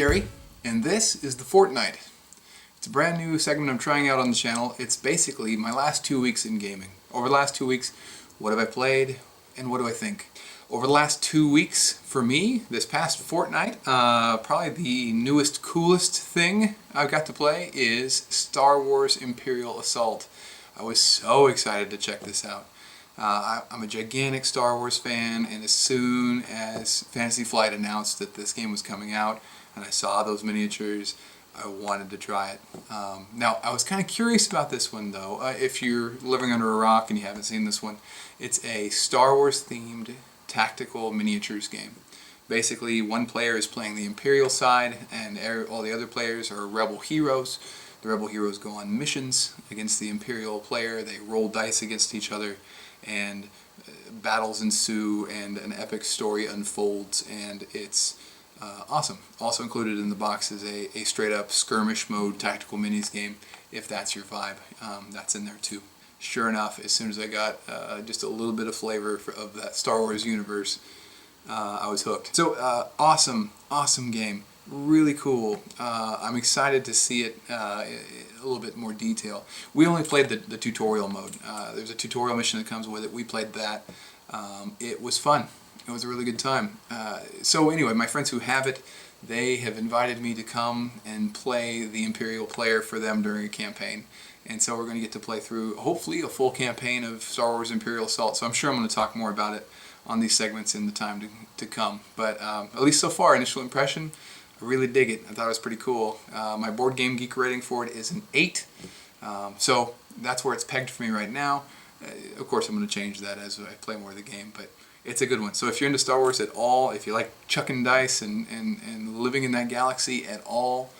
Gary, and this is the Fortnight. It's a brand new segment I'm trying out on the channel. It's basically my last 2 weeks in gaming. Over the last 2 weeks, what have I played and what do I think? Over the last 2 weeks, for me, this past fortnight, probably the newest, coolest thing I've got to play is Star Wars Imperial Assault. I was so excited to check this out. I'm a gigantic Star Wars fan, and as soon as Fantasy Flight announced that this game was coming out, and I saw those miniatures, I wanted to try it. Now, I was kind of curious about this one, though. If you're living under a rock and you haven't seen this one, it's a Star Wars-themed tactical miniatures game. Basically, one player is playing the Imperial side, and all the other players are Rebel heroes. The Rebel heroes go on missions against the Imperial player. They roll dice against each other, and battles ensue, and an epic story unfolds, and it's awesome. Also included in the box is a straight-up skirmish mode tactical minis game, if that's your vibe. That's in there too. Sure enough, as soon as I got just a little bit of flavor of that Star Wars universe, I was hooked. So awesome game. Really cool. I'm excited to see it a little bit more detail. We only played the tutorial mode. There's a tutorial mission that comes with it. We played that. It was fun. It was a really good time. So anyway, my friends who have it, they have invited me to come and play the Imperial player for them during a campaign. And so we're going to get to play through, hopefully, a full campaign of Star Wars Imperial Assault. So I'm sure I'm going to talk more about it on these segments in the time to come. But at least so far, initial impression, I really dig it. I thought it was pretty cool. My Board Game Geek rating for it is an 8. So that's where it's pegged for me right now. Of course, I'm going to change that as I play more of the game, but it's a good one. So if you're into Star Wars at all, if you like chucking dice and living in that galaxy at all,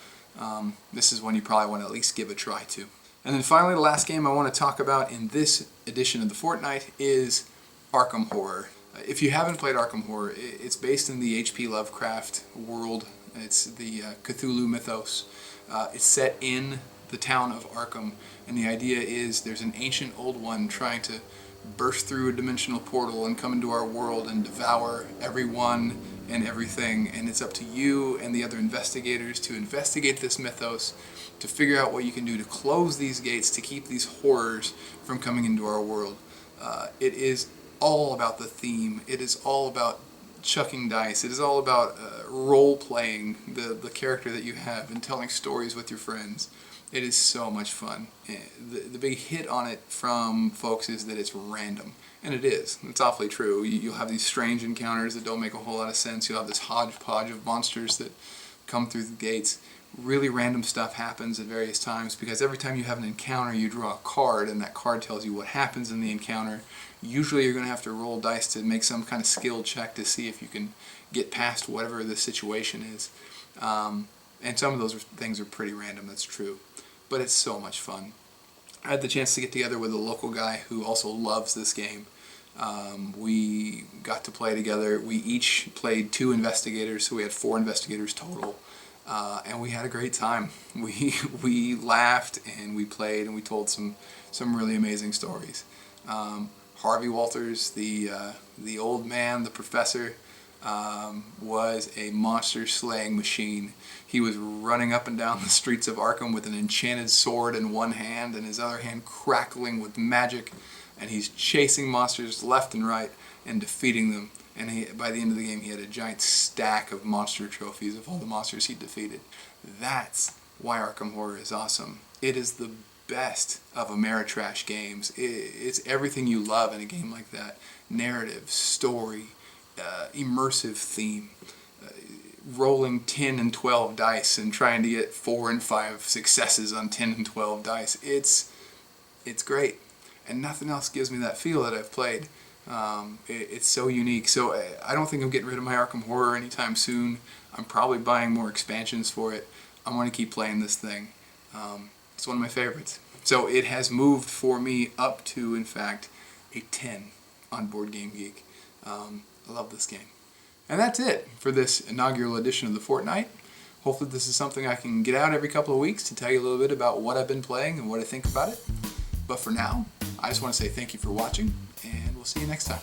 this is one you probably want to at least give a try to. And then finally, the last game I want to talk about in this edition of the Fortnight is Arkham Horror. If you haven't played Arkham Horror, it's based in the H.P. Lovecraft world. It's the Cthulhu mythos. It's set in the town of Arkham, and the idea is there's an ancient old one trying to burst through a dimensional portal and come into our world and devour everyone and everything, and it's up to you and the other investigators to investigate this mythos, to figure out what you can do to close these gates to keep these horrors from coming into our world. It is all about the theme. It is all about chucking dice. It is all about role-playing the character that you have and telling stories with your friends. It is so much fun. The big hit on it from folks is that it's random. And it is. It's awfully true. You'll have these strange encounters that don't make a whole lot of sense. You'll have this hodgepodge of monsters that come through the gates. Really random stuff happens at various times, because every time you have an encounter you draw a card, and that card tells you what happens in the encounter. Usually you're going to have to roll dice to make some kind of skill check to see if you can get past whatever the situation is. And some of those things are pretty random, that's true. But it's so much fun. I had the chance to get together with a local guy who also loves this game. We got to play together. We each played 2 investigators, so we had 4 investigators total. And we had a great time. We laughed and we played and we told some really amazing stories. Harvey Walters, the old man, the professor, was a monster-slaying machine. He was running up and down the streets of Arkham with an enchanted sword in one hand and his other hand crackling with magic, and he's chasing monsters left and right and defeating them. And by the end of the game, he had a giant stack of monster trophies of all the monsters he defeated. That's why Arkham Horror is awesome. It is the best of Ameritrash games. It's everything you love in a game like that. Narrative, story, immersive theme, rolling 10 and 12 dice and trying to get 4 and 5 successes on 10 and 12 dice. It's great, and nothing else gives me that feel that I've played. It's so unique. So I don't think I'm getting rid of my Arkham Horror anytime soon. I'm probably buying more expansions for it. I want to keep playing this thing. It's one of my favorites. So it has moved for me up to, in fact, a 10 on Board Game Geek. I love this game. And that's it for this inaugural edition of the Fortnight. Hopefully this is something I can get out every couple of weeks to tell you a little bit about what I've been playing and what I think about it. But for now, I just want to say thank you for watching, and we'll see you next time.